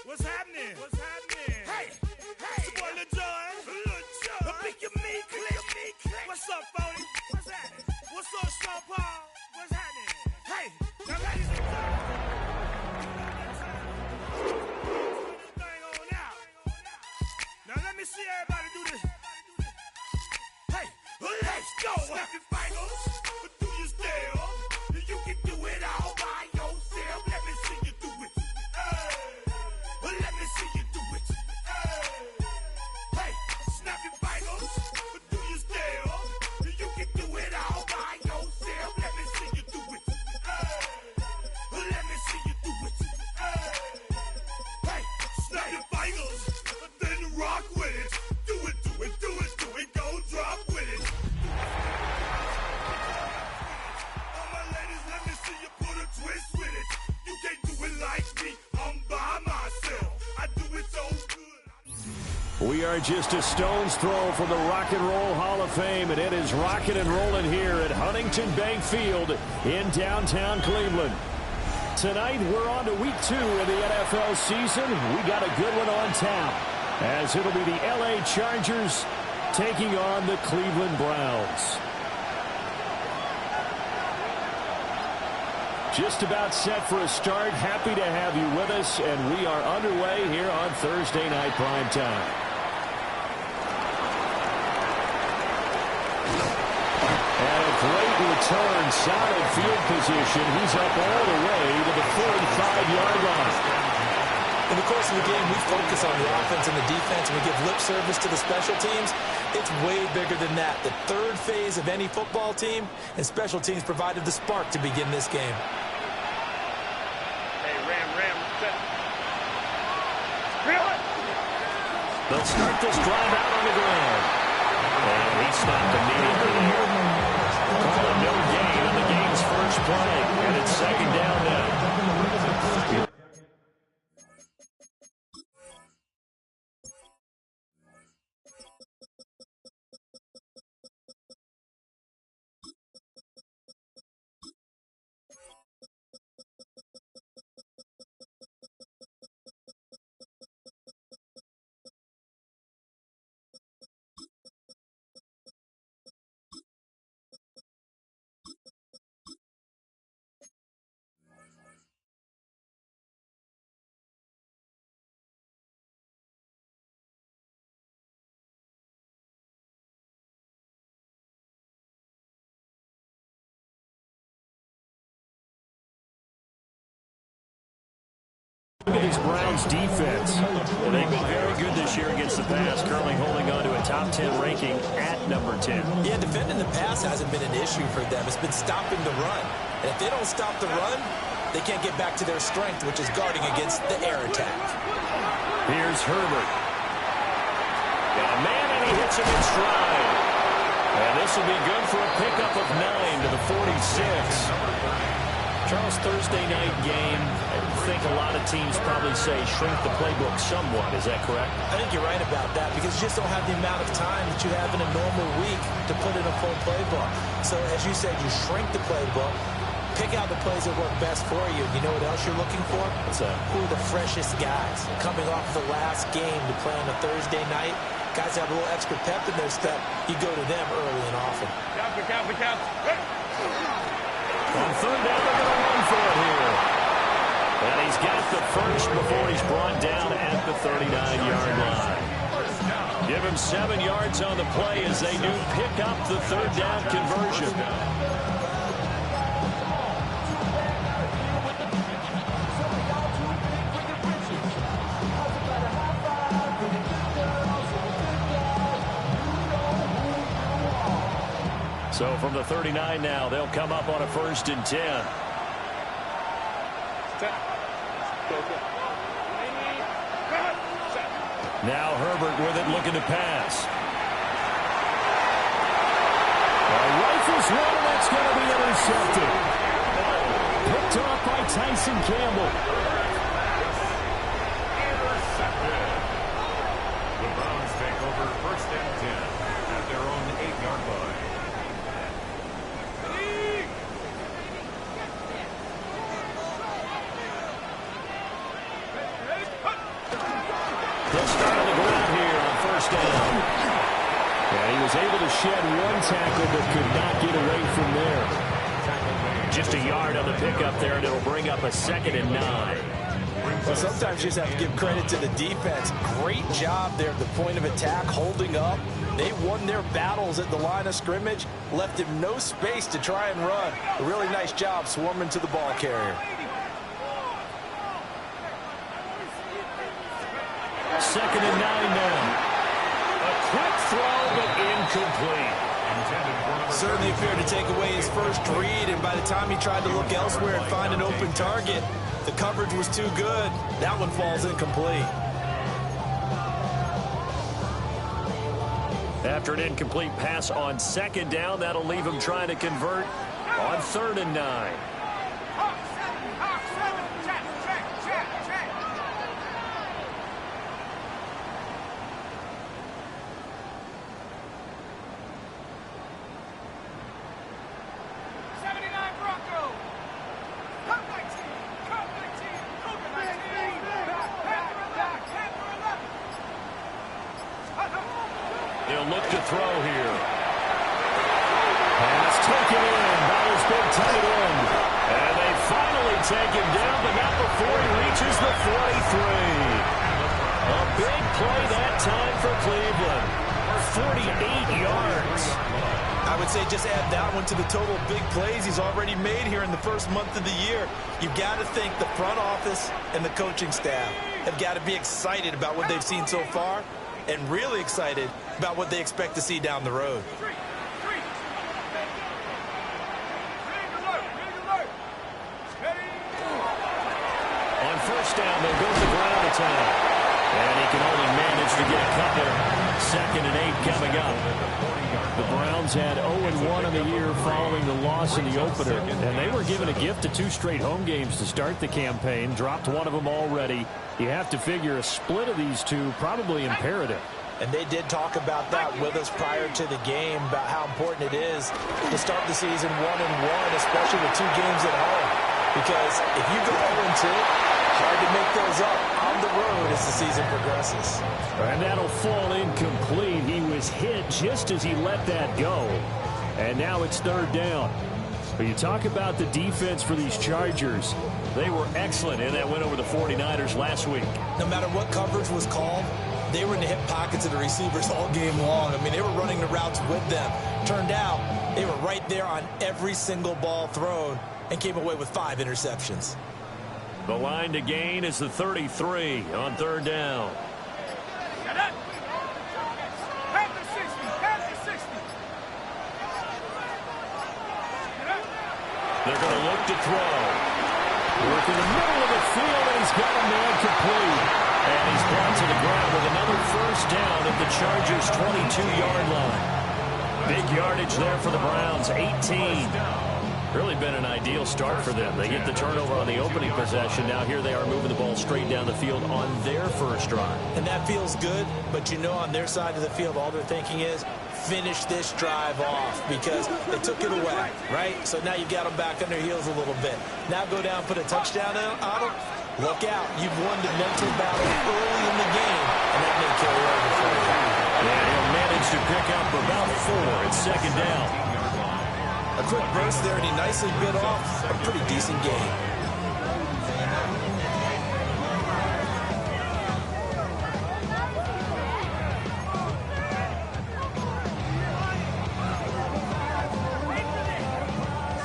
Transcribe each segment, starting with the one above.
What's happening? What's happening? Hey, hey, it's your boy Lil Jon. Lil Jon. The Pick Your Me Click. What's up, Phony? What's happening? What's up, Sean Paul? What's happening? Hey, now ladies and gentlemen. Thing on out. Now let me see everybody do this. Hey, let's go. Snap your fingers, but do you still? You can do it all by yourself. Let me see you do it. Let me see you do it. Hey, snap your fingers, but do you still? You can do it all by yourself. Let me see you do it. Let me see you do it. Hey, snap your fingers, then rock with it. Do it, do it, do it, do it. Go drop with it. All my ladies, let me see you put a twist with it. You can't do it like me. I'm by myself. I do it so good. We are just a stone's throw from the Rock and Roll Hall of Fame, and it is rocking and rolling here at Huntington Bank Field in downtown Cleveland. Tonight, we're on to week 2 of the NFL season. We got a good one on tap, as it'll be the LA Chargers taking on the Cleveland Browns. Just about set for a start. Happy to have you with us, and we are underway here on Thursday Night Prime Time. And a great return, solid field position. He's up all the way to the 45-yard line. In the course of the game, we focus on the offense and the defense, and we give lip service to the special teams. It's way bigger than that. The third phase of any football team, and special teams provided the spark to begin this game. Hey, Ram, set. Reel it. They'll start this drive out on the ground. And he stopped immediately here. Call a no gain on the game's first play. And it's second down now. Look at this Browns defense. Well, they've been very good this year against the pass, currently holding on to a top 10 ranking at number 10. Yeah, defending the pass hasn't been an issue for them. It's been stopping the run. And if they don't stop the run, they can't get back to their strength, which is guarding against the air attack. Here's Herbert. Got a man, and he hits him in stride. And this will be good for a pickup of 9 to the 46. Charles, Thursday night game, I think a lot of teams probably say shrink the playbook somewhat. Is that correct? I think you're right about that because you just don't have the amount of time that you have in a normal week to put in a full playbook. So as you said, you shrink the playbook, pick out the plays that work best for you. You know what else you're looking for? What's that? Who are the freshest guys coming off the last game to play on a Thursday night? Guys have a little extra pep in their step. You go to them early and often. Count. On third down, they're going to run for it here. And he's got the first before he's brought down at the 39-yard line. Give him 7 yards on the play as they do pick up the third down conversion. So from the 39 now, they'll come up on a 1st and 10. Now Herbert with it, looking to pass. Rifles one, and that's going to be intercepted. Picked off by Tyson Campbell. Intercepted. The Browns take over 1st and 10 at their own 8-yard line. He'll start on the ground here on first down. And he was able to shed one tackle but could not get away from there. Just a yard on the pickup there, and it'll bring up a 2nd and 9. Well, sometimes you just have to give credit to the defense. Great job there at the point of attack, holding up. They won their battles at the line of scrimmage, left him no space to try and run. A really nice job swarming to the ball carrier. 2nd and 9 now. A quick throw, but incomplete. Certainly appeared to take away his first read, and by the time he tried to look elsewhere and find an open target, the coverage was too good. That one falls incomplete. After an incomplete pass on 2nd down, that'll leave him trying to convert on 3rd and 9. He'll look to throw here. Pass taken in by his big tight end. And they finally take him down, but not before he reaches the 43. A big play that time for Cleveland. 48 yards. I would say just add that one to the total big plays he's already made here in the first month of the year. You've got to think the front office and the coaching staff have got to be excited about what they've seen so far and really excited about what they expect to see down the road. On first down, they'll go to the ground attack. And he can only manage to get a couple. 2nd and 8 coming up. The Browns had 0-1 in the year following the loss in the opener. And they were given a gift of 2 straight home games to start the campaign. Dropped one of them already. You have to figure a split of these two probably imperative. And they did talk about that with us prior to the game, about how important it is to start the season 1-1, especially with 2 games at home. Because if you go 0-2, hard to make those up on the road as the season progresses. And that'll fall incomplete. He was hit just as he let that go. And now it's 3rd down. But you talk about the defense for these Chargers. They were excellent in that win over the 49ers last week. No matter what coverage was called, they were in the hip pockets of the receivers all game long. I mean, they were running the routes with them. Turned out, they were right there on every single ball thrown and came away with 5 interceptions. The line to gain is the 33 on 3rd down. They're going to look to throw. Work in the middle of the field, and he's got a man complete. And he's brought to the ground with another first down at the Chargers' 22-yard line. Big yardage there for the Browns, 18. Really been an ideal start for them. They get the turnover on the opening possession. Now here they are moving the ball straight down the field on their first drive. And that feels good, but you know on their side of the field, all they're thinking is, finish this drive off because they took it away, right? So now you've got them back on their heels a little bit. Now go down, put a touchdown on them. Look out. You've won the mental battle early in the game, and that may carry over for you. And he'll manage to pick up about 4 at 2nd down. A quick burst there, and he nicely bit off a pretty decent game.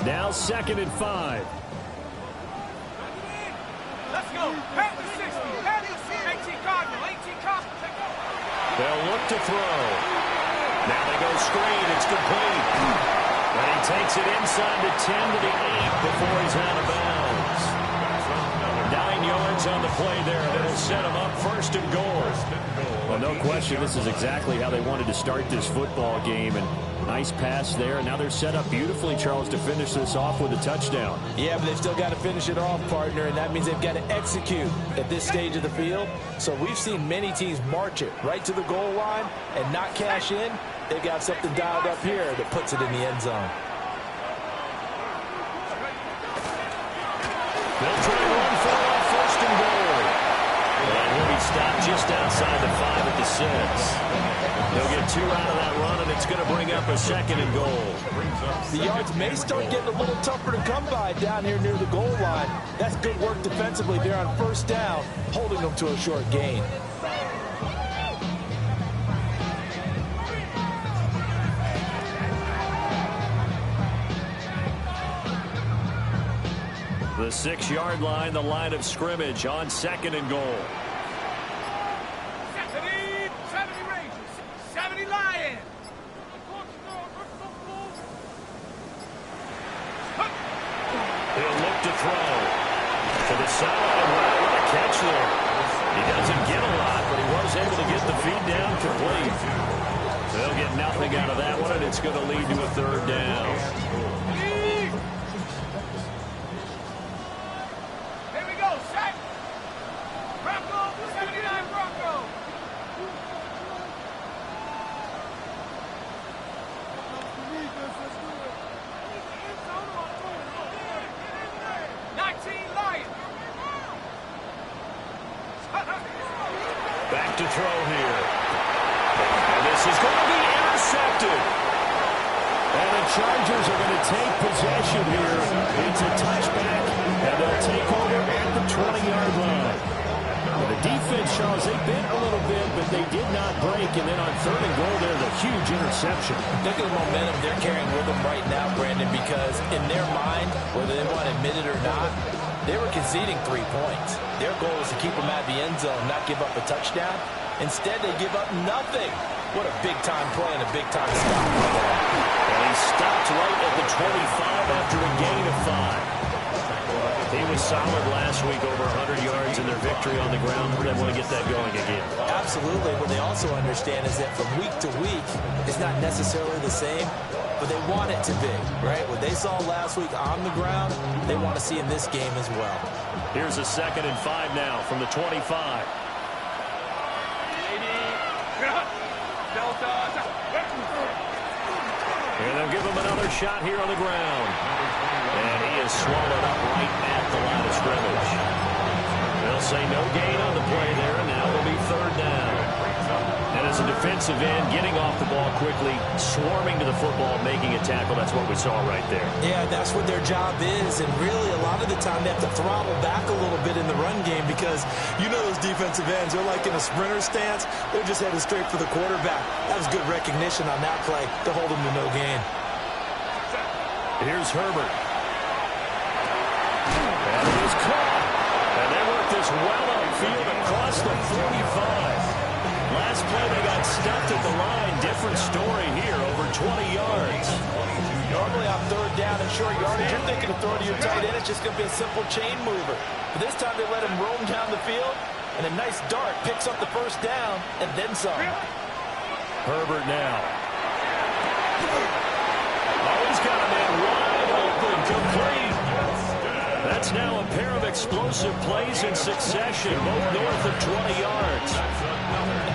Now 2nd and 5. Let's go. Pat the 60. Pat the 18 Cardinal. 18 Cardinal. They'll look to throw. Now they go screen. It's complete. And he takes it inside the 10 to the 8 before he's out of bounds. 9 yards on the play there. That'll set him up 1st and goal. Well, no question, this is exactly how they wanted to start this football game. And nice pass there. And now they're set up beautifully, Charles, to finish this off with a touchdown. Yeah, but they've still got to finish it off, partner, and that means they've got to execute at this stage of the field. So we've seen many teams march it right to the goal line and not cash in. They've got something dialed up here that puts it in the end zone. They'll try to run for it off 1st and goal. And he'll be stopped just outside the 5 at the 6. They'll get 2 out of that run, and it's going to bring up a 2nd and goal. The yards may start getting a little tougher to come by down here near the goal line. That's good work defensively there on 1st down, holding them to a short gain. The 6-yard line, the line of scrimmage on 2nd and goal. 70 Rangers, 70 Lions. He'll look to throw to the sideline. Wow, what a catch there. He doesn't get a lot, but he was able to get the feed down complete. They'll get nothing out of that one, and it's going to lead to a 3rd down. Back to throw here. And this is going to be intercepted. And the Chargers are going to take possession here. It's a touchback, and they'll take over at the 20-yard line. And the defense, Charles, they bit a little bit, but they did not break. And then on 3rd and goal, there's a huge interception. Look at the momentum they're carrying with them right now, Brandon, because in their mind, whether they want to admit it or not, they were conceding 3 points. Their goal was to keep them out of the end zone, not give up a touchdown. Instead, they give up nothing. What a big-time play and a big-time stop. And he stopped right at the 25 after a gain of 5. He was solid last week, over 100 yards in their victory on the ground. They want to get that going again. Absolutely. What they also understand is that from week to week, it's not necessarily the same, but they want it to be, right? What they saw last week on the ground, they want to see in this game as well. Here's a 2nd and 5 now from the 25. And they'll give him another shot here on the ground. And he is swallowed up right at the line of scrimmage. They'll say no gain on the play there, and now it'll be 3rd down. And as a defensive end, getting off the ball quickly, swarming to the football, making a tackle, that's what we saw right there. Yeah, that's what their job is, and really a lot of the time they have to throttle back a little bit in the run game because you know those defensive ends, they're like in a sprinter stance, they're just headed straight for the quarterback. That was good recognition on that play to hold them to no gain. Here's Herbert. And it is caught. And they work this well upfield across the 45. Last play they got stuffed at the line. Different story here, over 20 yards. Normally on 3rd down and short yardage, you're thinking of throwing to your tight end. It's just going to be a simple chain mover. But this time they let him roam down the field, and a nice dart picks up the 1st down, and then some. Herbert now. Oh, he's got a man wide open, complete. That's now a pair of explosive plays in succession, both north of 20 yards.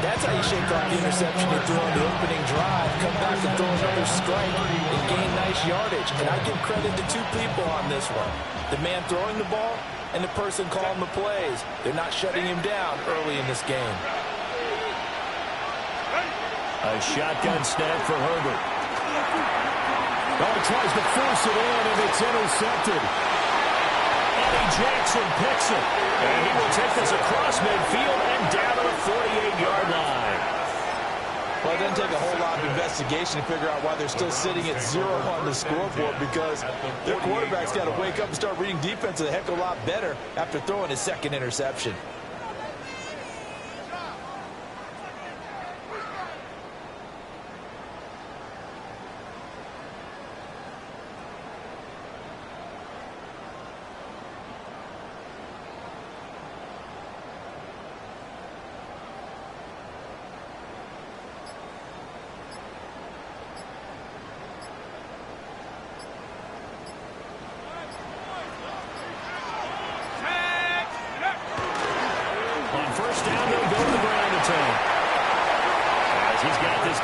That's how you shake off the interception you threw on the opening drive, come back and throw another strike and gain nice yardage. And I give credit to 2 people on this one. The man throwing the ball and the person calling the plays. They're not shutting him down early in this game. A shotgun snap for Herbert. Oh, he tries to force it in, and it's intercepted. Eddie Jackson picks it. And he will take this across midfield and down to the 48-yard line. Well, it doesn't take a whole lot of investigation to figure out why they're still sitting at 0 on the scoreboard, because their quarterback's got to wake up and start reading defense a heck of a lot better after throwing his 2nd interception.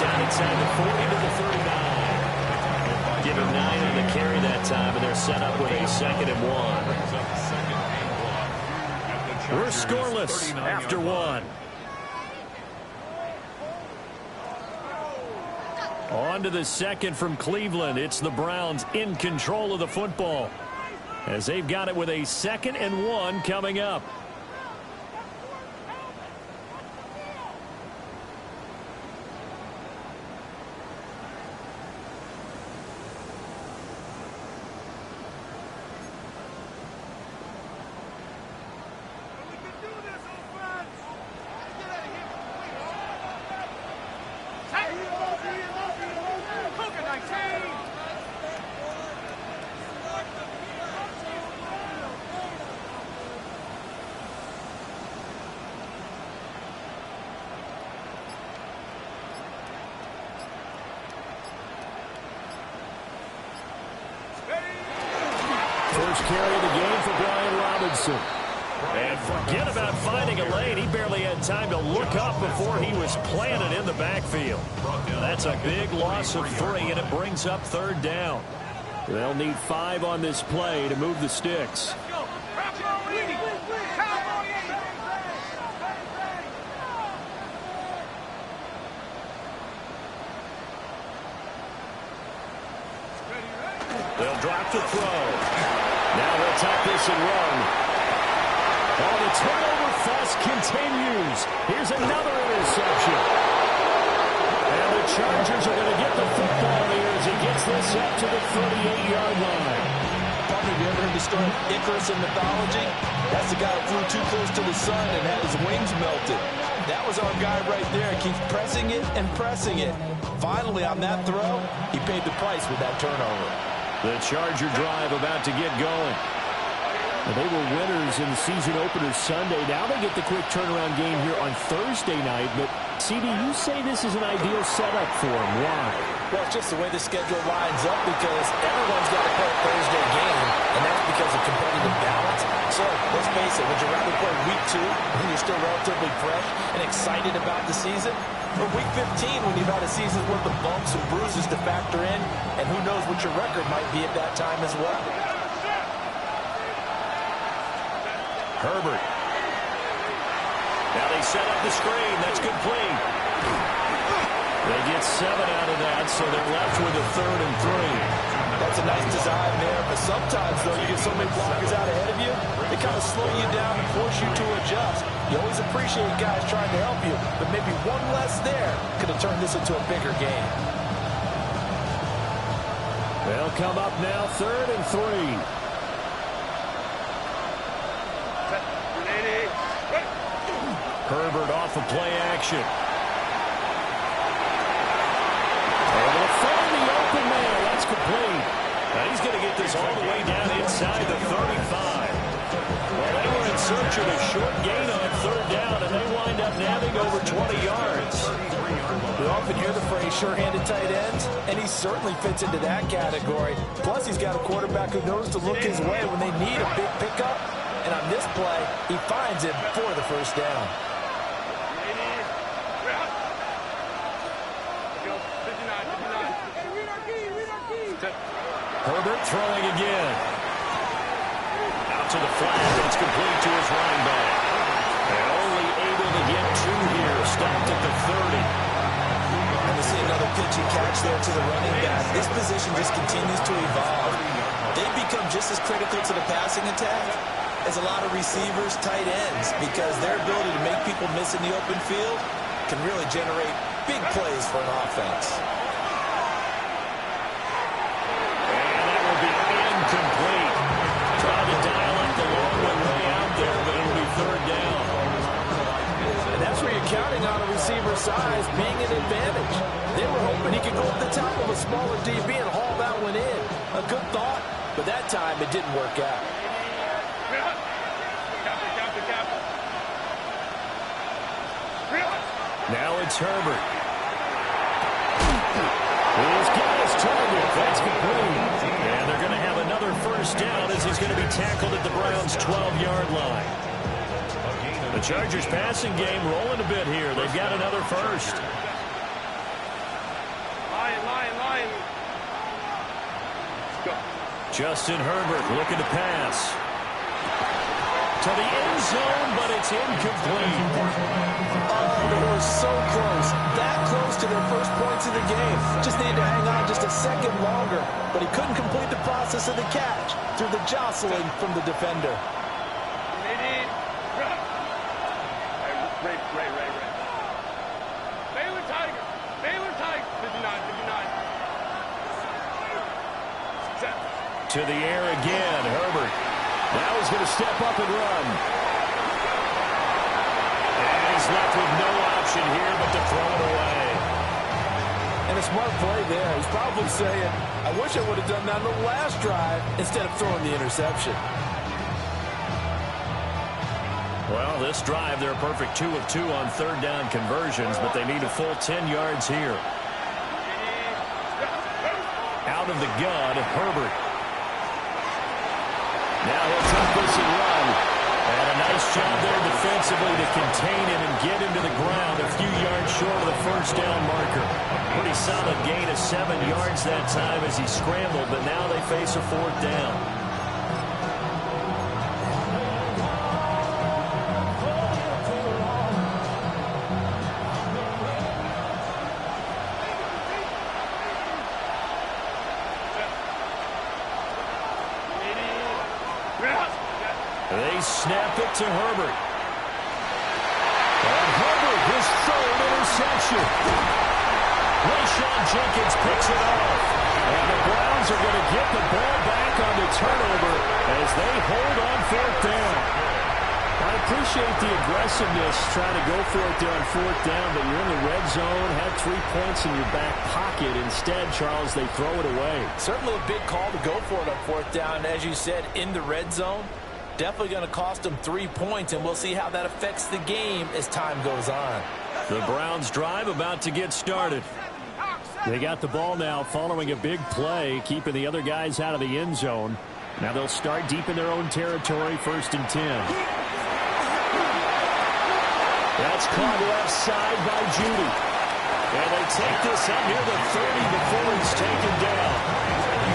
Down inside the 40 to the 39. Give him 9 on the carry that time, and they're set up with a 2nd and 1. We're scoreless after 1. On to the second from Cleveland. It's the Browns in control of the football, as they've got it with a 2nd and 1 coming up. First carry of the game for Brian Robinson. And forget about finding a lane. He barely had time to look up before he was planted in the backfield. That's a big loss of 3, and it brings up 3rd down. They'll need 5 on this play to move the sticks. They'll drop the throw. Now they'll attack this and run. Oh, the turnover fest continues. Here's another interception. And the Chargers are going to get the football here as he gets this up to the 38-yard line. Partner, have you ever heard the story of Icarus in mythology? That's the guy who flew too close to the sun and had his wings melted. That was our guy right there. Keeps pressing it and pressing it. Finally, on that throw, he paid the price with that turnover. The Charger drive about to get going. Well, they were winners in the season opener Sunday. Now they get the quick turnaround game here on Thursday night. But, CD, you say this is an ideal setup for them. Why? Well, it's just the way the schedule lines up because everyone's got to play a Thursday game, and that's because of competitive balance. So, let's face it, would you rather play week 2 when you're still relatively fresh and excited about the season? Or week 15 when you've had a season's worth of bumps and bruises to factor in, and who knows what your record might be at that time as well. Herbert. Now they set up the screen. That's complete. They get 7 out of that, so they're left with a 3rd and 3. That's a nice design there, but sometimes, though, you get so many blockers out ahead of you, they kind of slow you down and force you to adjust. You always appreciate guys trying to help you, but maybe one less there could have turned this into a bigger game. They'll come up now 3rd and 3. Herbert off of play action. And they'll find the open man. That's complete. Now he's going to get this all the way down inside the 35. Well, they were in search of a short gain on 3rd down, and they wind up nabbing over 20 yards. We often hear the phrase sure-handed tight ends, and he certainly fits into that category. Plus, he's got a quarterback who knows to look his way when they need a big pickup. And on this play, he finds him for the 1st down. Herbert throwing again. Out to the flat. It's complete to his running back. And only able to get 2 here. Stopped at the 30. And we see another pitching catch there to the running back. This position just continues to evolve. They become just as critical to the passing attack as a lot of receivers, tight ends, because their ability to make people miss in the open field can really generate big plays for an offense. Complete. Trying to dial up the long one way out there, but it'll be 3rd down. And that's where you're counting on a receiver's size being an advantage. They were hoping he could go up the top of a smaller DB and haul that one in. A good thought, but that time it didn't work out. Now it's Herbert. He's got his target. That's complete. And they're going to have another 1st down as he's going to be tackled at the Browns' 12-yard line. The Chargers passing game rolling a bit here. They've got another 1st. Lion. Justin Herbert looking to pass. to the end zone, but it's incomplete. Oh, they were so close. That close to their first points of the game. Just needed to hang on just a second longer. But he couldn't complete the process of the catch through the jostling from the defender. To the air again, Herbert. Now he's going to step up and run. And he's left with no option here but to throw it away. And a smart play there. He's probably saying, I wish I would have done that on the last drive instead of throwing the interception. Well, this drive, they're a perfect 2 of 2 on third down conversions, but they need a full 10 yards here. Out of the gun, Herbert. Now he'll take this and run. And a nice job there defensively to contain him and get him to the ground a few yards short of the first down marker. Pretty solid gain of 7 yards that time as he scrambled, but now they face a fourth down. They snap it to Herbert. And Herbert, his third interception. Rayshon Jenkins picks it off. And the Browns are going to get the ball back on the turnover as they hold on fourth down. I appreciate the aggressiveness trying to go for it there on fourth down, but you're in the red zone, have 3 points in your back pocket. Instead, Charles, they throw it away. Certainly a big call to go for it on fourth down. As you said, in the red zone. Definitely going to cost them 3 points, and we'll see how that affects the game as time goes on. The Browns drive about to get started. They got the ball now following a big play, keeping the other guys out of the end zone. Now they'll start deep in their own territory, 1st and 10. That's caught left side by Judy. And they take this up near the 30 before he's taken down.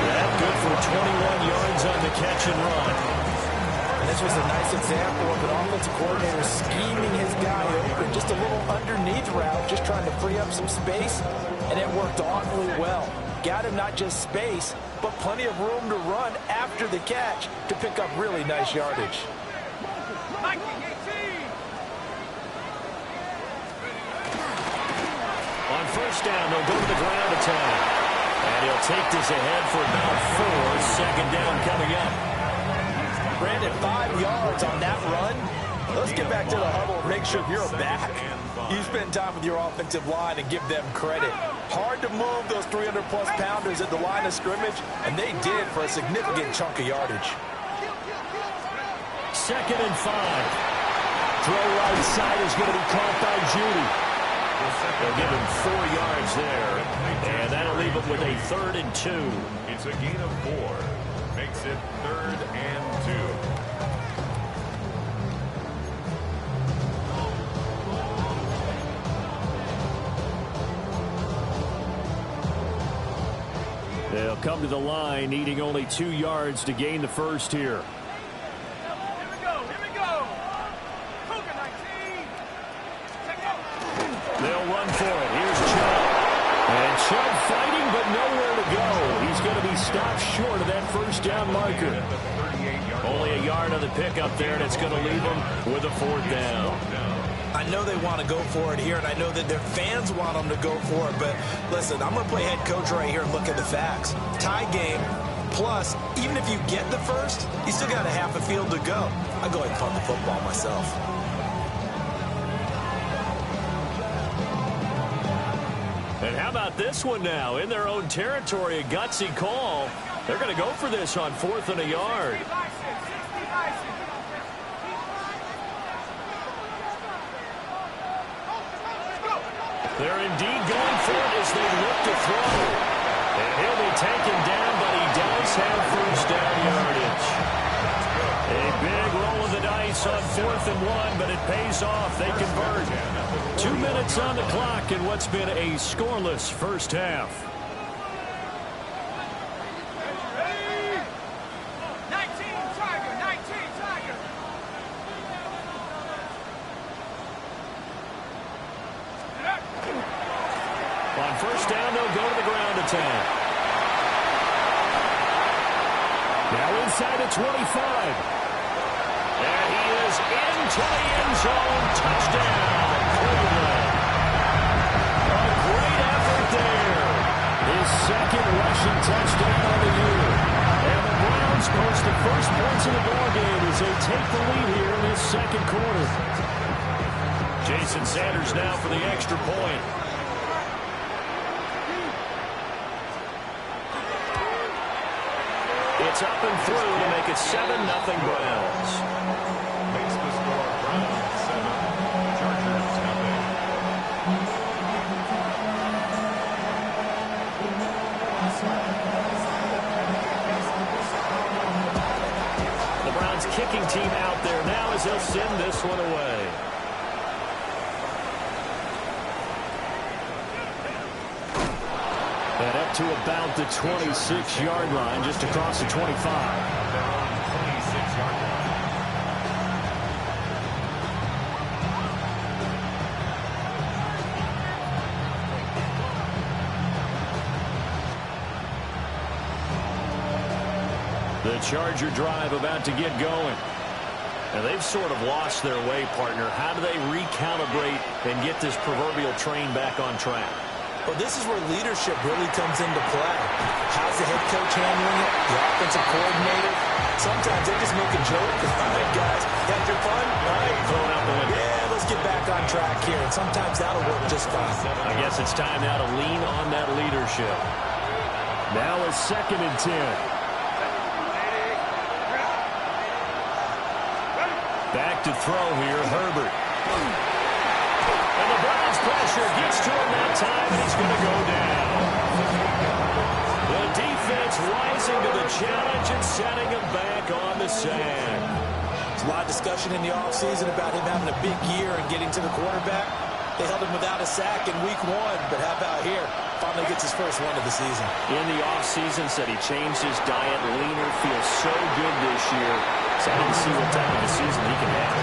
That good for 21 yards on the catch and run. This was a nice example of an offensive coordinator scheming his guy open. Just a little underneath route, just trying to free up some space, and it worked awfully well. Got him not just space, but plenty of room to run after the catch to pick up really nice yardage. On first down, they'll go to the ground attack. And he'll take this ahead for about 4. Second down coming up. Brandon, 5 yards on that run. Let's get back to the huddle and make sure you're back. You spend time with your offensive line and give them credit. Hard to move those 300-plus pounders at the line of scrimmage, and they did for a significant chunk of yardage. 2nd and 5. Throw right side is going to be caught by Judy. They'll give him 4 yards there, and that'll leave him with a 3rd and 2. It's a gain of 4. Makes it 3rd and 2. They'll come to the line, needing only 2 yards to gain the first here. They'll run for it. Here's Chubb. And Chubb fighting, but nowhere to go. He's going to be stopped short of that first down marker. Only a yard on the pickup there, and it's going to leave him with a 4th down. I know they want to go for it here, and I know that their fans want them to go for it, but listen, I'm going to play head coach right here and look at the facts. Tie game, plus, even if you get the first, you still got a half a field to go. I'll go ahead and punt the football myself. And how about this one now? In their own territory, a gutsy call. They're going to go for this on 4th and a yard. They're indeed going for it as they look to throw. And he'll be taken down, but he does have first down yardage. A big roll of the dice on 4th and 1, but it pays off. They convert. 2 minutes on the clock in what's been a scoreless first half. first down, they'll go to the ground attack. Now inside the 25. And he is into the end zone. Touchdown, Cleveland. A great effort there. His second rushing touchdown of the year. And the Browns post the first points in the ballgame as they take the lead here in this second quarter. Jason Sanders now for the extra point. It's up and through to make it 7-0 Browns. Makes the score Browns 7, Chargers nothing. The Browns kicking team out there now as they'll send this one away. And up to about the 26-yard line, just across the 25. Their own 26-yard line. The Charger drive about to get going. And they've sort of lost their way, partner. How do they recalibrate and get this proverbial train back on track? Well, this is where leadership really comes into play. How's the head coach handling it? The offensive coordinator? Sometimes they just make a joke. All right, guys, had your fun? All right, Throwing out the window. yeah, let's get back on track here. And sometimes that'll work just fine. I guess it's time now to lean on that leadership. Now it's 2nd and 10. Back to throw here, Herbert. And the Browns pressure gets to him that time, and he's going to go down. The defense rising to the challenge and setting him back on the sack. There's a lot of discussion in the offseason about him having a big year and getting to the quarterback. They held him without a sack in week 1, but how about here? Finally gets his first one of the season. In the offseason, said he changed his diet, leaner, feels so good this year. Excited to see what type of a season he can have.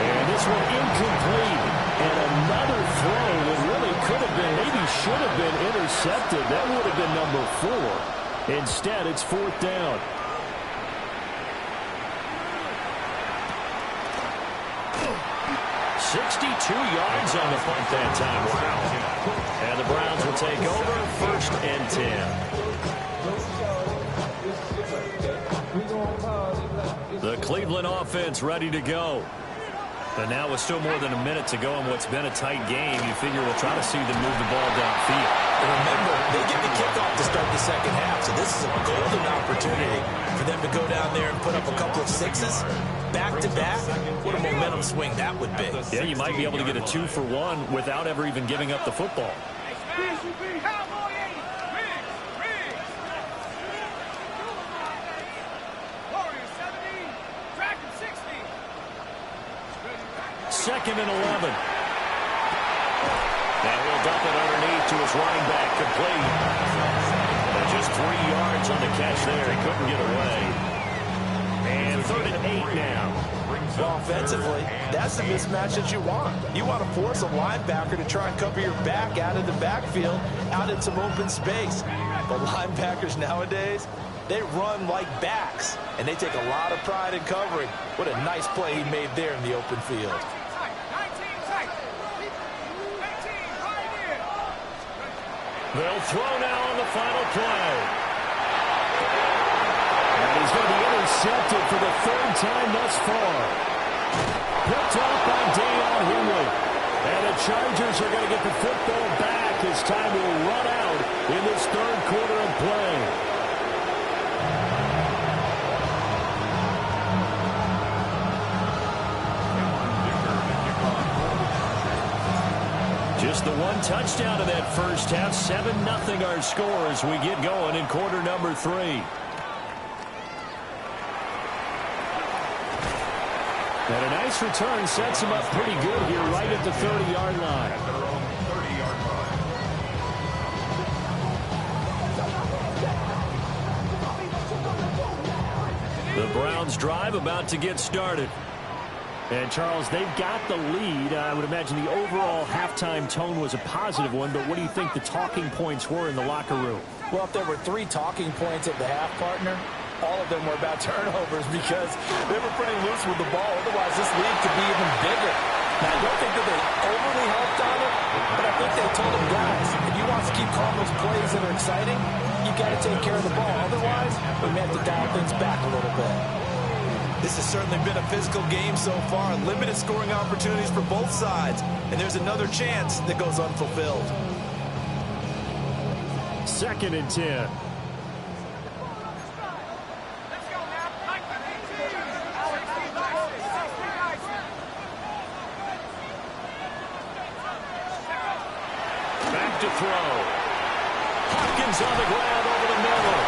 And this one incomplete. And another throw that really could have been, maybe should have been intercepted. That would have been number 4. Instead, it's 4th down. .62 yards on the punt that time. Wow. And the Browns will take over 1st and 10. The Cleveland offense ready to go. And now with still more than a minute to go in what's been a tight game, you figure we'll try to see them move the ball downfield. And remember, they get the kickoff to start the second half, so this is a golden opportunity for them to go down there and put up a couple of sixes back-to-back. What a momentum swing that would be. Yeah, you might be able to get a 2-for-1 without ever even giving up the football. Second and 11. Now he'll dump it underneath to his running back, complete. And just 3 yards on the catch there. He couldn't get away. And 3rd and 8 now. Well, offensively, that's the mismatch that you want. You want to force a linebacker to try and cover your back out of the backfield, out in some open space. But linebackers nowadays, they run like backs, and they take a lot of pride in covering. What a nice play he made there in the open field. They'll throw now on the final play. And he's going to be intercepted for the 3rd time thus far. Picked off by Deion Henley. And the Chargers are going to get the football back as time will run out in this 3rd quarter of play. Just the one touchdown in that first half. 7-0 our score as we get going in quarter number 3. And a nice return sets him up pretty good here right at the 30-yard line. At their own 30-yard line. The Browns drive about to get started. And, Charles, they've got the lead. I would imagine the overall halftime tone was a positive one, but what do you think the talking points were in the locker room? Well, if there were 3 talking points at the half, partner, all of them were about turnovers because they were pretty loose with the ball. Otherwise, this lead could be even bigger. Now, I don't think that they overly helped on it, but I think they told them, guys, if you want to keep calling those plays that are exciting, you've got to take care of the ball. Otherwise, we may have to dial things back a little bit. This has certainly been a physical game so far. Limited scoring opportunities for both sides. And there's another chance that goes unfulfilled. 2nd and 10. Back to throw. Hopkins on the ground over the middle.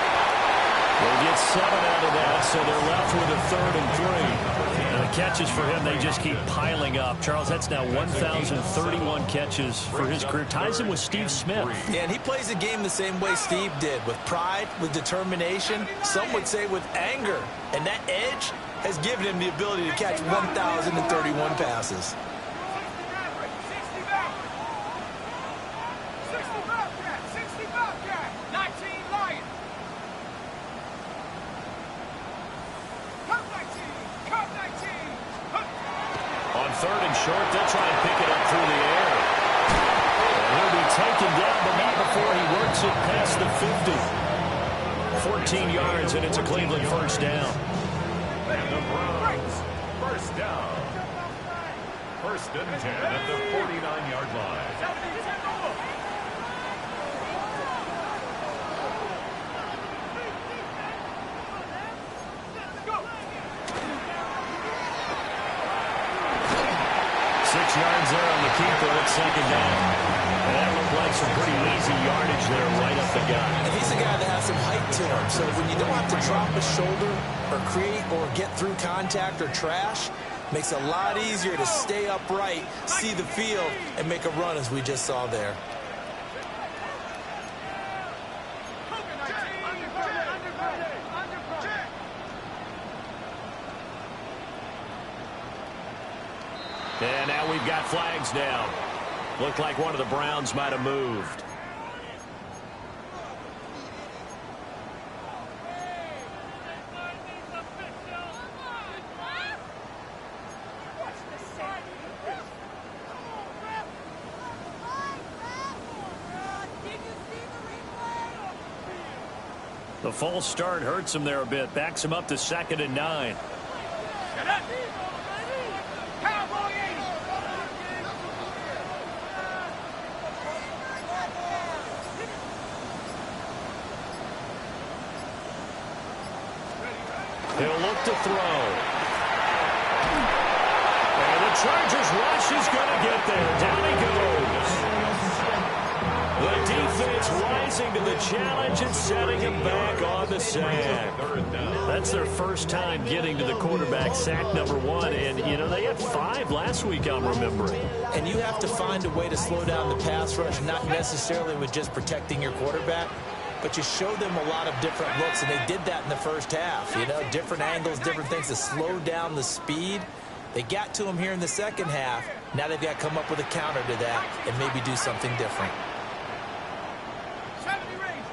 They get 7 out of that, so they're left with a 3rd and 3. And the catches for him, they just keep piling up. Charles, that's now 1,031 catches for his career. Ties him with Steve Smith. Yeah, and he plays the game the same way Steve did, with pride, with determination, some would say with anger. And that edge has given him the ability to catch 1,031 passes. Short, they'll try and pick it up through the air. And he'll be taken down, but not before he works it past the 50. 14 yards, and it's a Cleveland first down. And the Browns, first down. 1st and 10 at the 49-yard line. Yards there on the keeper at 2nd down. And that looked like some pretty easy yardage there right up the gut. And he's a guy that has some height to him, so when you don't have to drop a shoulder or create or get through contact or trash, makes it a lot easier to stay upright, see the field, and make a run as we just saw there. And now we've got flags down. Looked like one of the Browns might have moved. The false start hurts him there a bit. Backs him up to 2nd and 9. He'll look to throw. And the Chargers rush is going to get there. Down he goes. The defense rising to the challenge and setting him back on the sack. That's their first time getting to the quarterback, sack number 1. And, you know, they had 5 last week, I'm remembering. And you have to find a way to slow down the pass rush, not necessarily with just protecting your quarterback, but you show them a lot of different looks, and they did that in the first half. You know, different angles, different things to slow down the speed. They got to him here in the second half. Now they've got to come up with a counter to that and maybe do something different. 70 range.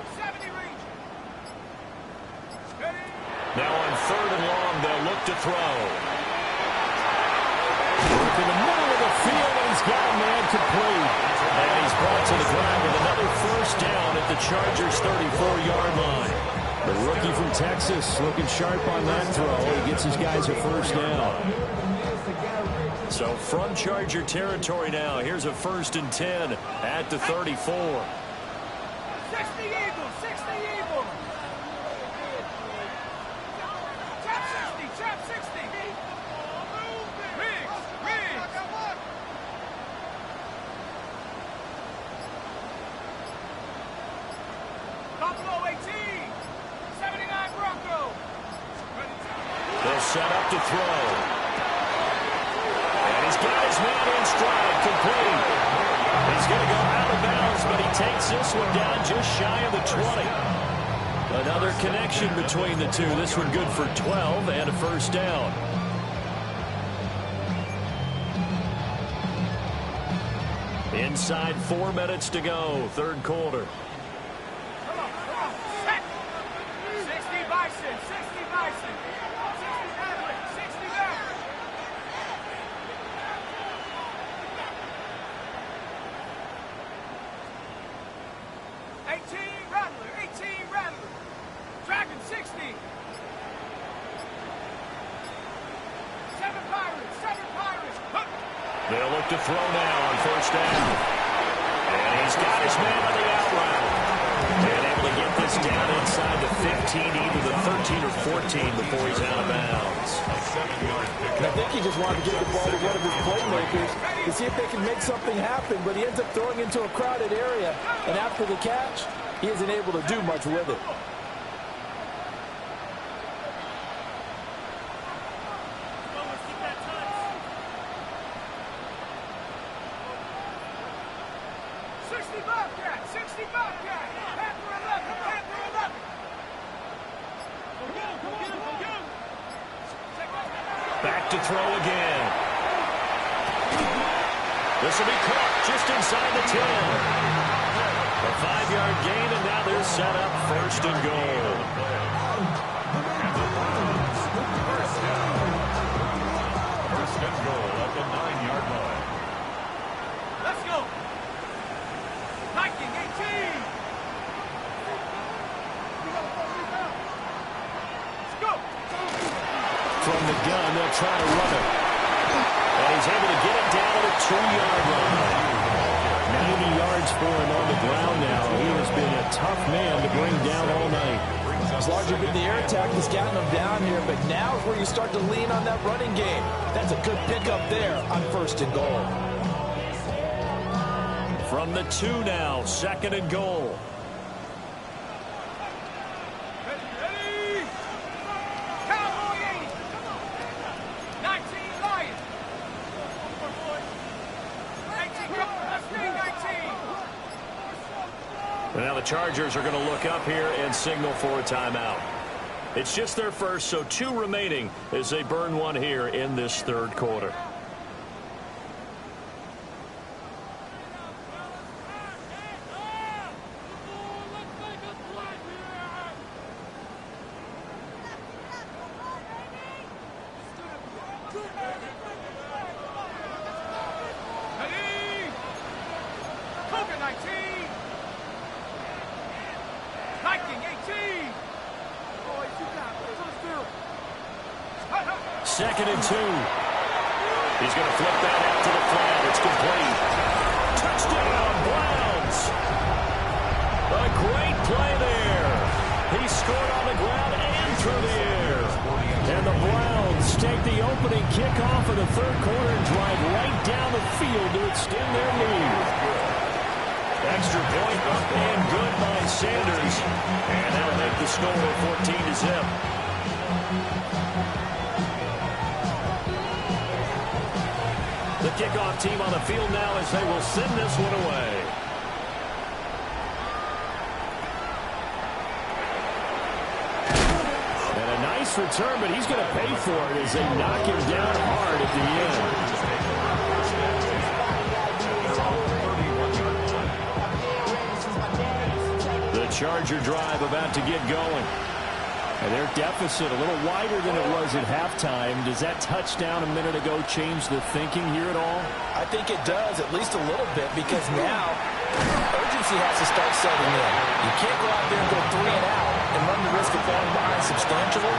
Now on 3rd and long, they'll look to throw. Work in the middle of the field, and he's got a man complete. And he's brought to the ground with another first down at the Chargers' 34-yard line. The rookie from Texas looking sharp on that throw. He gets his guys a first down. So from Charger territory now, here's a 1st and 10 at the 34. 60 Eagles, 60 Eagles. Trap 60. Riggs. Buffalo 18. 79 Broncos. They'll set up to throw. And he's got his man in stride, complete. He's going to go out of bounds, but he takes this one down just shy of the 20. Another connection between the two. This one good for 12 and a first down. Inside 4 minutes to go, third quarter. Come on. Set. 60 Bison. 60 Bison. 60 Rattler. 60 back. Rattler. 18 Rattler. Dragon 60. 7 Pirates. 7 Pirates. Huh. They'll look to throw now on first down. And he's got his man on the out route. And able to get this down inside the 15, either the 13 or 14 before he's out of bounds. And I think he just wanted to get the ball to one of his playmakers to see if they can make something happen, but he ends up throwing into a crowded area. And after the catch, he isn't able to do much with it. Back to throw again. This will be caught just inside the 10. A 5-yard gain, and now they're set up first and goal. First and goal at the 9-yard line. Let's go. Viking 18. Let's go. From the gun, they'll try to run it. And he's able to get it down to the 2-yard line. 90 yards for him on the ground now. He has been a tough man to bring down all night. It's largely been the air attack that's gotten him down here, but now is where you start to lean on that running game. That's a good pickup there on first and goal. From the 2 now, second and goal. Ready. Cowboy 80. 19 Lions. 19 go. Let's be 19. And now the Chargers are going to look up here and signal for a timeout. It's just their first, so 2 remaining as they burn one here in this third quarter. Ready. Cougar 19. Viking 18. Boys, you got it. Let's do it. Second and 2. He's going to flip that out to the flat. It's complete. Touchdown, Browns. A great play there. He scored on the ground and through the air. And the Browns take the opening kickoff of the third quarter and drive right down the field to extend their lead. Extra point up and good by Sanders. And that'll make the score 14-0. The kickoff team on the field now as they will send this one away. And a nice return, but he's going to pay for it as they knock him down hard at the end. The Charger drive about to get going. And their deficit a little wider than it was at halftime. Does that touchdown a minute ago change the thinking here at all? I think it does, at least a little bit, because now urgency has to start setting in. You can't go out there and go 3 and out and run the risk of falling behind substantially,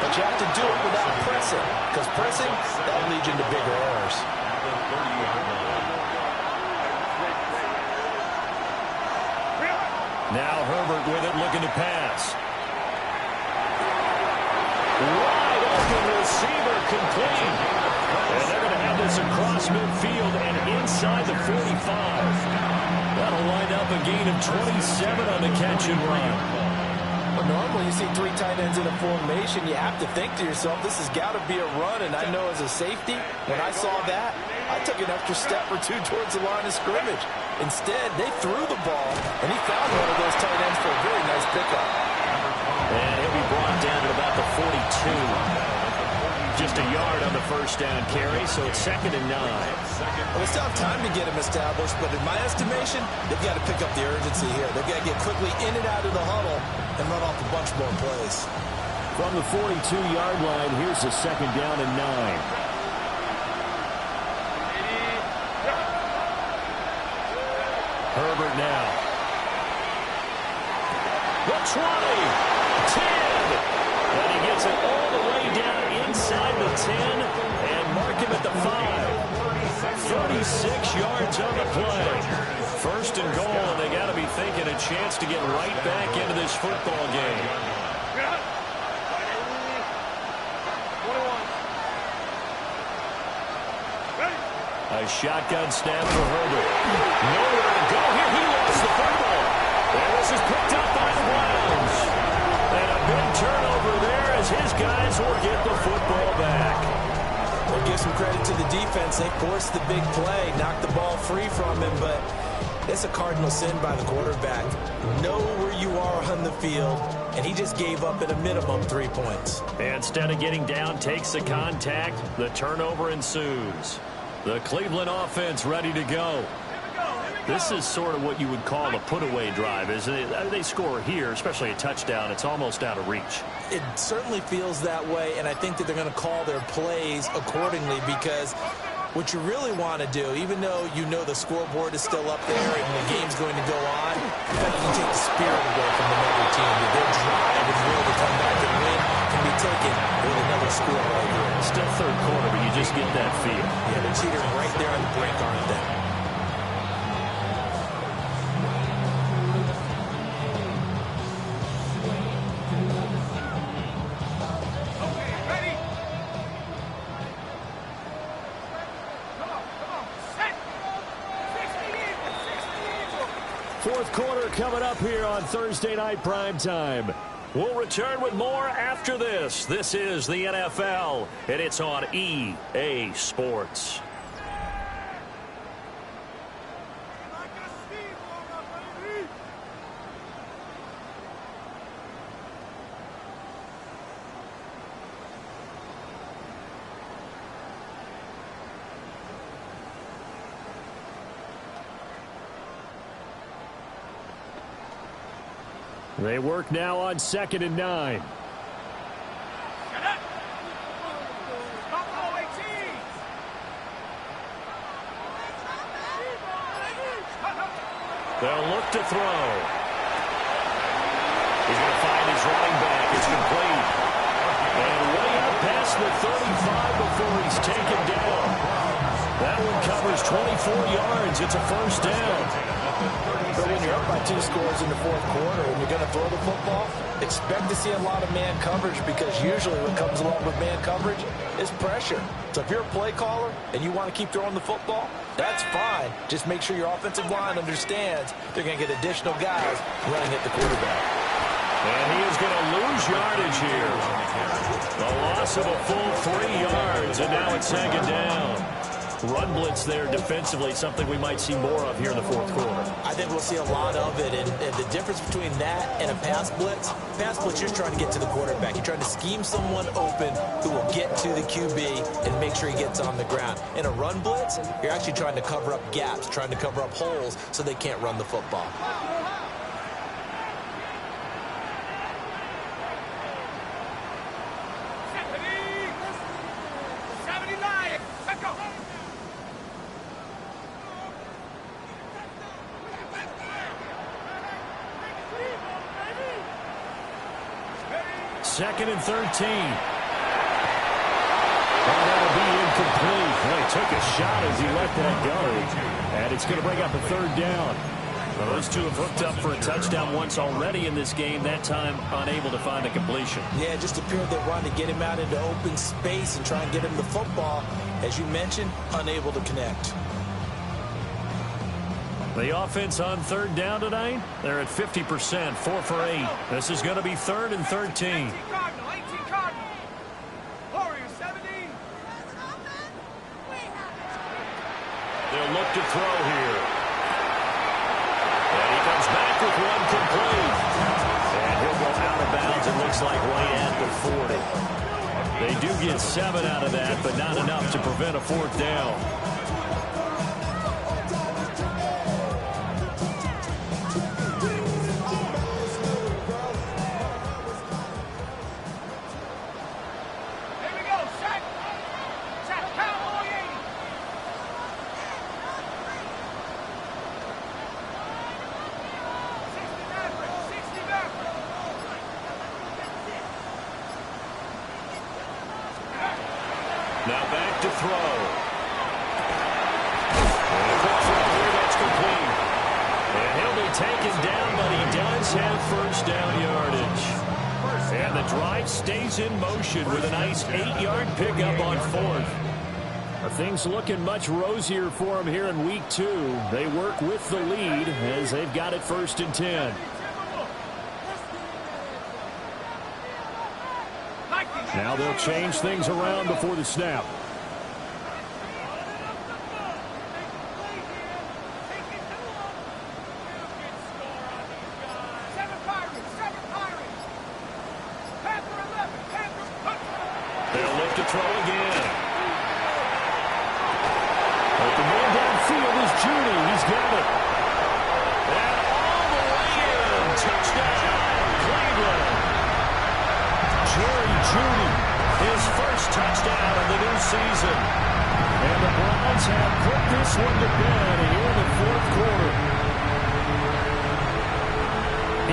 but you have to do it without pressing, because pressing, that'll lead you into bigger errors. Now Herbert with it, looking to pass. Wide open receiver, complete. And they're going to have this across midfield and inside the 45. That'll wind up a gain of 27 on the catch and run. But normally you see 3 tight ends in a formation, you have to think to yourself, this has got to be a run. And I know as a safety, when I saw that, I took an extra step or 2 towards the line of scrimmage. Instead, they threw the ball, and he found one of those tight ends for a very nice pickup. And he'll be brought down to about the 42. just a yard on the first down carry, so it's 2nd and 9. Well, they still have time to get him established, but in my estimation, they've got to pick up the urgency here. They've got to get quickly in and out of the huddle and run off a bunch more plays. From the 42-yard line, here's a 2nd down and 9. Herbert now. The 20, 10, and he gets it all the way down inside the 10 and mark him at the 5. 36 yards on the play. 1st and goal, and they got to be thinking a chance to get right back into this football game. A shotgun snap for Herbert. Nowhere to go here. He lost the football. And this is picked up by the Browns. And a big turnover there as his guys will get the football back. We'll give some credit to the defense. They forced the big play, knocked the ball free from him, but it's a cardinal sin by the quarterback. Know where you are on the field, and he just gave up at a minimum 3 points. And instead of getting down, takes the contact. The turnover ensues. The Cleveland offense ready to go. This is sort of what you would call a put-away drive, isn't it? They score here, especially a touchdown. It's almost out of reach. It certainly feels that way, and I think that they're going to call their plays accordingly because what you really want to do, even though you know the scoreboard is still up there and the game's going to go on, you can take the spirit away from another team. Their drive and will to come back and win can be taken with another score right here. Still 3rd quarter, but you just get that feel. Yeah, they're teetering right there on the brink, aren't they? Fourth quarter coming up here on Thursday Night Primetime. We'll return with more after this. This is the NFL, and it's on EA Sports. They work now on 2nd and 9. They'll look to throw. He's going to find his running back. It's complete. And way out past the 35 before he's taken down. That one covers 24 yards. It's a 1st down. But when you're up by 2 scores in the 4th quarter and you're going to throw the football, expect to see a lot of man coverage because usually what comes along with man coverage is pressure. So if you're a play caller and you want to keep throwing the football, that's fine. Just make sure your offensive line understands they're going to get additional guys running at the quarterback. And he is going to lose yardage here. The loss of a full 3 yards, and now it's 2nd down. Run blitz there defensively, something we might see more of here in the 4th quarter. I think we'll see a lot of it, and the difference between that and a pass blitz, you're trying to get to the quarterback. You're trying to scheme someone open who will get to the QB and make sure he gets on the ground. In a run blitz, you're actually trying to cover up gaps, trying to cover up holes so they can't run the football. Second and 13. That'll be incomplete. Well, he took a shot as he let that go. And it's going to bring up a 3rd down. Well, those two have hooked up for a touchdown once already in this game, that time unable to find a completion. Yeah, it just appeared they wanted to get him out into open space and try and get him the football. As you mentioned, unable to connect. The offense on 3rd down tonight, they're at 50%, 4 for 8. This is going to be 3rd and 13. 18 Cardinal. Warriors 17. They'll look to throw here. And he comes back with one complete. And he'll go out of bounds, it looks like, right at the 40. They do get 7 out of that, but not enough to prevent a 4th down. Now back to throw. And a quick throw here that's complete. And he'll be taken down, but he does have first down yardage. And the drive stays in motion with a nice 8-yard pickup on 4th. Things looking much rosier for him here in week 2. They work with the lead as they've got it 1st and 10. Now they'll change things around before the snap. They'll look to throw again. But the man downfield is Judy. He's got it. And all the way in. Touchdown, Cleveland. Jerry Judy, his first touchdown of the new season. And the Browns have put this one to bed here in the 4th quarter.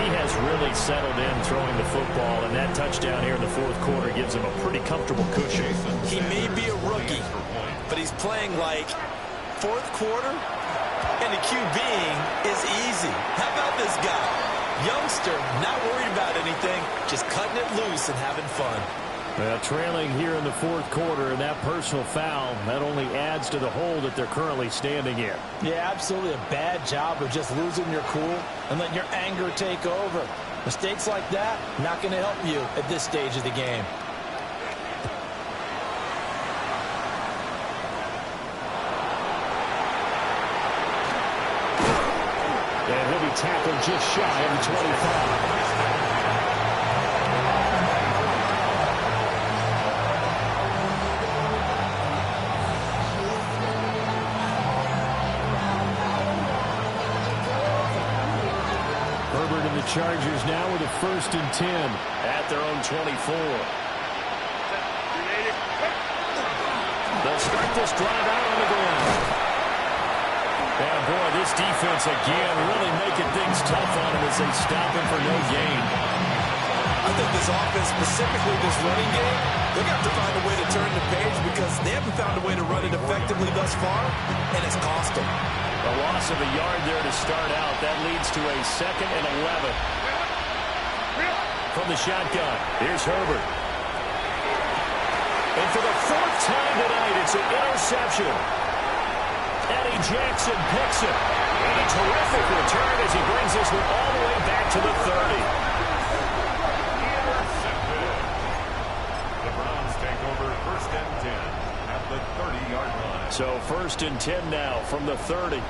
He has really settled in throwing the football, and that touchdown here in the 4th quarter gives him a pretty comfortable cushion. He may be a rookie, but he's playing like 4th quarter, and the QBing is easy. How about this guy? Youngster, not worried about anything, just cutting it loose and having fun. Trailing here in the 4th quarter, and that personal foul, that only adds to the hole that they're currently standing in. Yeah, absolutely a bad job of just losing your cool and letting your anger take over. Mistakes like that, not going to help you at this stage of the game. And he'll be tackled just shy of the 25. Herbert and the Chargers now with a 1st and 10 at their own 24. They'll start this drive out on the ground. And boy, this defense again really making things tough on him as they stop him for no gain. I think this offense, specifically this running game, they're going to have to find a way to turn the page because they haven't found a way to run it effectively thus far, and it's cost them. A loss of a yard there to start out. That leads to a 2nd and 11. From the shotgun, here's Herbert. And for the 4th time tonight, it's an interception. Eddie Jackson picks it. And a terrific return as he brings this one all the way back to the 30. Intercepted. The Browns take over 1st and 10 at the 30-yard line. So 1st and 10 now from the 30.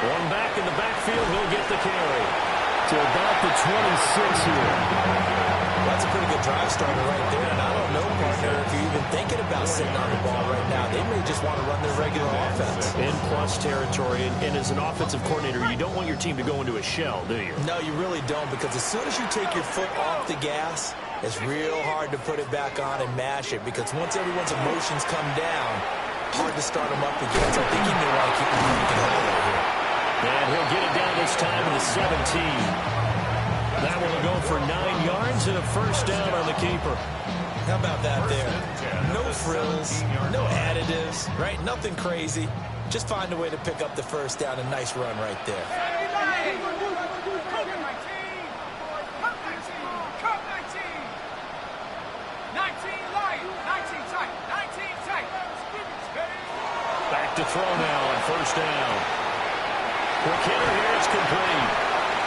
One back in the backfield, he'll get the carry to about the 26 here. That's a pretty good drive starter right there. And I don't know, partner, if you're even thinking about sitting on the ball right now. They may just want to run their regular offense. In plus territory, and as an offensive coordinator, you don't want your team to go into a shell, do you? No, you really don't, because as soon as you take your foot off the gas, it's real hard to put it back on and mash it, because once everyone's emotions come down, hard to start them up again. So I think you may want to keep them moving right here. And he'll get it down this time to the 17. That one will go for 9 yards and a first down on the keeper. How about that there? No frills, no additives, right? Nothing crazy. Just find a way to pick up the first down. A nice run right there. Back to throw now on first down. McKinnon here is complete.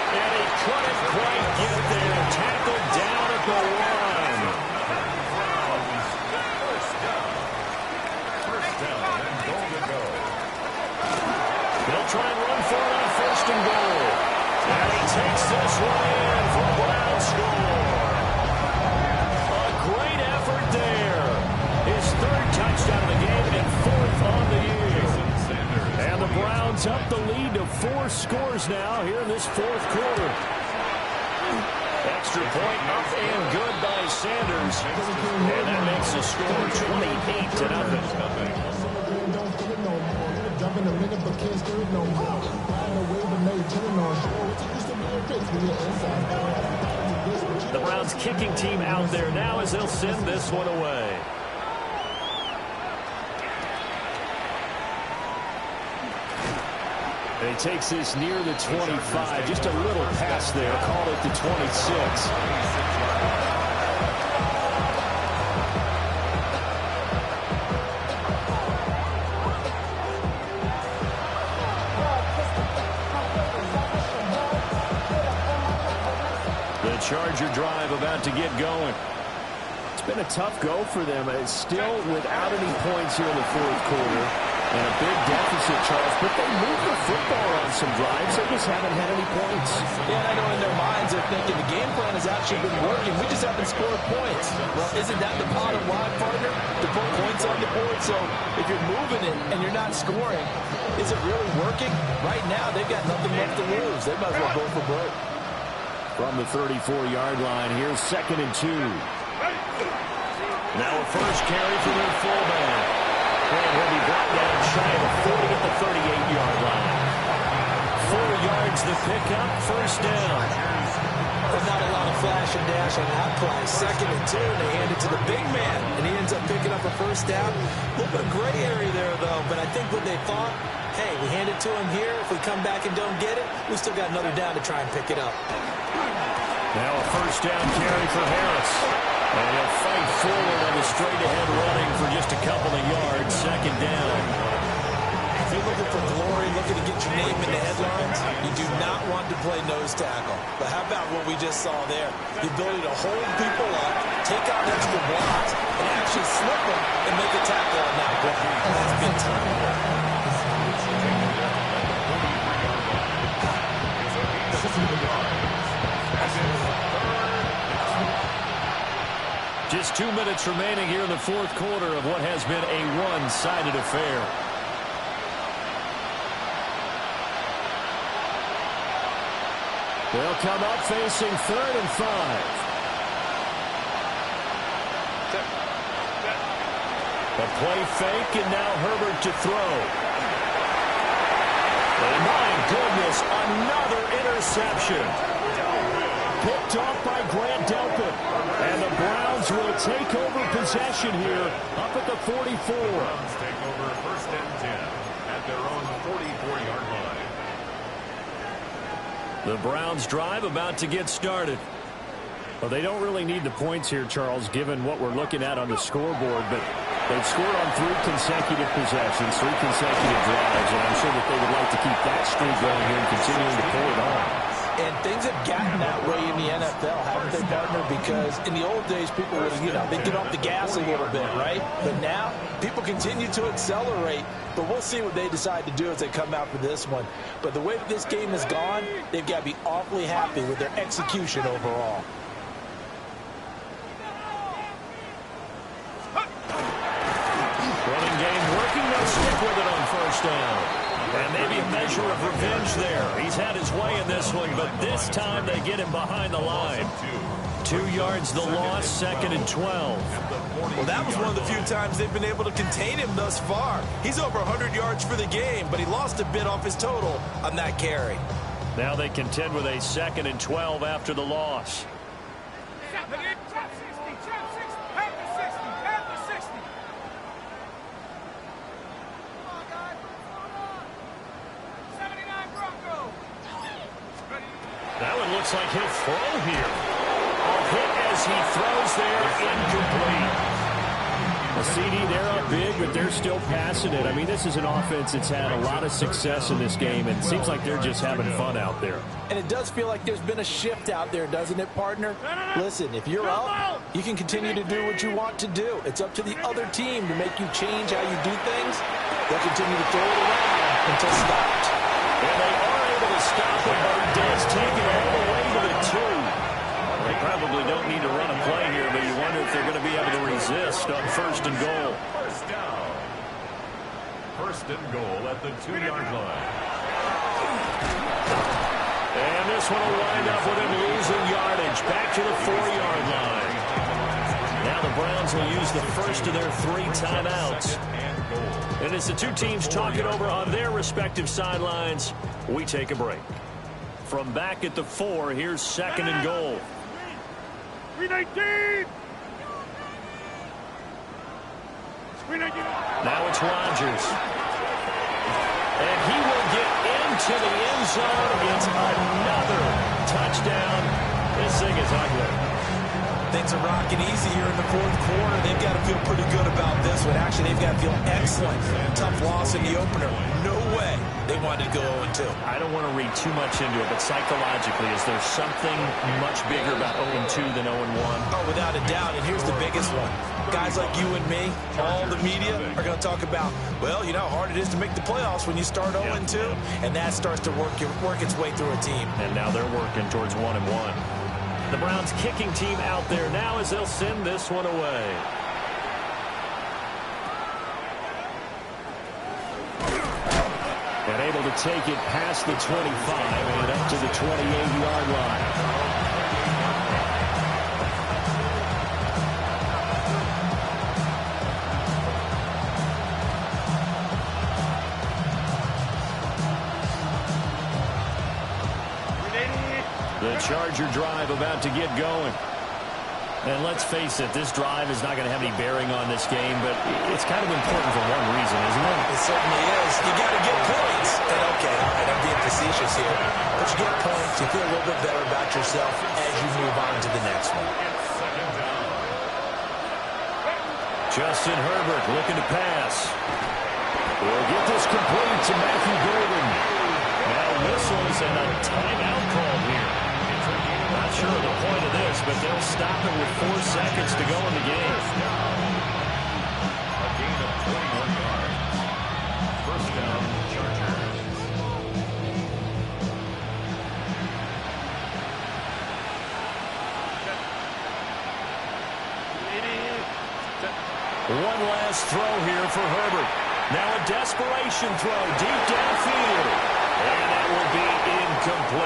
And he couldn't quite get there. Tackled down at the line. First down and goal to go. They'll try and run for it on first and goal. And he takes this one in for a Brown score. A great effort there. His third touchdown of the game and fourth on the year. And the Browns up the lead to 4 scores now here in this fourth quarter. Extra point up and good by Sanders. And that makes the score 28-0. The Browns kicking team out there now as they'll send this one away. And he takes this near the 25. Just a little pass there. Call it the 26. The Charger drive about to get going. It's been a tough go for them. It's still without any points here in the fourth quarter. And a big deficit, Charles, but they moved the football on some drives. They just haven't had any points. Yeah, I know in their minds they're thinking the game plan has actually been working. We just haven't scored points. Well, isn't that the bottom line, partner? To put points on the board. So if you're moving it and you're not scoring, is it really working? Right now, they've got nothing left to lose. They might as well go for broke. From the 34-yard line, here's 2nd and 2. Now a first carry for their fullback. And he'll be brought down shy of the 40 at the 38-yard line. 4 yards the pickup, first down. But not a lot of flash and dash on that play. 2nd and 2, and they hand it to the big man. And he ends up picking up a first down. A little bit of gray area there, though. But I think what they thought, hey, we hand it to him here. If we come back and don't get it, we still got another down to try and pick it up. Now a first down carry for Harris. And he'll fight forward on the straight-ahead running for just a couple of yards. 2nd down. If you're looking for glory, looking to get your name in the headlines, you do not want to play nose tackle. But how about what we just saw there? The ability to hold people up, take out extra blocks, and actually slip them and make a tackle on that block. That's big time. Just 2 minutes remaining here in the fourth quarter of what has been a one-sided affair. They'll come up facing 3rd and 5. A play fake, and now Herbert to throw. And my goodness, another interception. Picked off by Grant Delpit. And the Browns will take over possession here up at the 44. Browns take over 1st and 10 at their own 44-yard line. The Browns drive about to get started. Well, they don't really need the points here, Charles, given what we're looking at on the scoreboard, but they've scored on 3 consecutive possessions, 3 consecutive drives, and I'm sure that they would like to keep that streak going here and continuing to pull it on. And things have gotten that way in the NFL, haven't they, partner? Because in the old days, people would, they'd get off the gas a little bit, right? But now, people continue to accelerate. But we'll see what they decide to do as they come out for this one. But the way this game has gone, they've got to be awfully happy with their execution overall. Running game working, they'll stick with it on first down. And maybe a measure of revenge there. He's had his way in this one, but this time they get him behind the line. 2 yards the loss, 2nd and 12. Well, that was one of the few times they've been able to contain him thus far. He's over 100 yards for the game, but he lost a bit off his total on that carry. Now they contend with a 2nd and 12 after the loss. That one looks like he'll throw here. A hit as he throws there, incomplete. A CD, they're up big, but they're still passing it. I mean, this is an offense that's had a lot of success in this game, and it seems like they're just having fun out there. And it does feel like there's been a shift out there, doesn't it, partner? Listen, if you're up, you can continue to do what you want to do. It's up to the other team to make you change how you do things. They'll continue to throw it around until stopped. And they are able to stop it, but he does take it all the way to the 2. They probably don't need to run a play here, but you wonder if they're going to be able to resist on 1st and goal. First down. 1st and goal at the 2-yard line. And this one will wind up with him losing yardage. Back to the 4-yard line. Now the Browns will use the first of their 3 timeouts. And as the two teams talk it over on their respective sidelines, we take a break. From back at the 4, here's 2nd and goal. 319! Now it's Rodgers. And he will get into the end zone. It's another touchdown. This thing is ugly. Things are rocking easy here in the 4th quarter. They've got to feel pretty good about this one. Actually, they've got to feel excellent. Tough loss in the opener. No way they wanted to go 0-2. I don't want to read too much into it, but psychologically, is there something much bigger about 0-2 than 0-1? Oh, without a doubt, and here's the biggest one. Guys like you and me, all the media, are going to talk about, well, you know how hard it is to make the playoffs when you start 0-2, and that starts to work its way through a team. And now they're working towards 1-1. The Browns kicking team out there now as they'll send this one away. And able to take it past the 25 and up to the 28-yard line. The Charger drive about to get going. And let's face it, this drive is not going to have any bearing on this game, but it's kind of important for one reason, isn't it? It certainly is. You got to get points. And okay, all right, I'm being facetious here. But you get points, you feel a little bit better about yourself as you move on to the next one. Justin Herbert looking to pass. We'll get this complete to Matthew Golden. Now whistles and a timeout call here. Not sure of the point of this, but they'll stop it with 4 seconds to go in the game. A gain of 21 yards. First down, Chargers. One last throw here for Herbert. Now a desperation throw deep downfield. And that will be incomplete.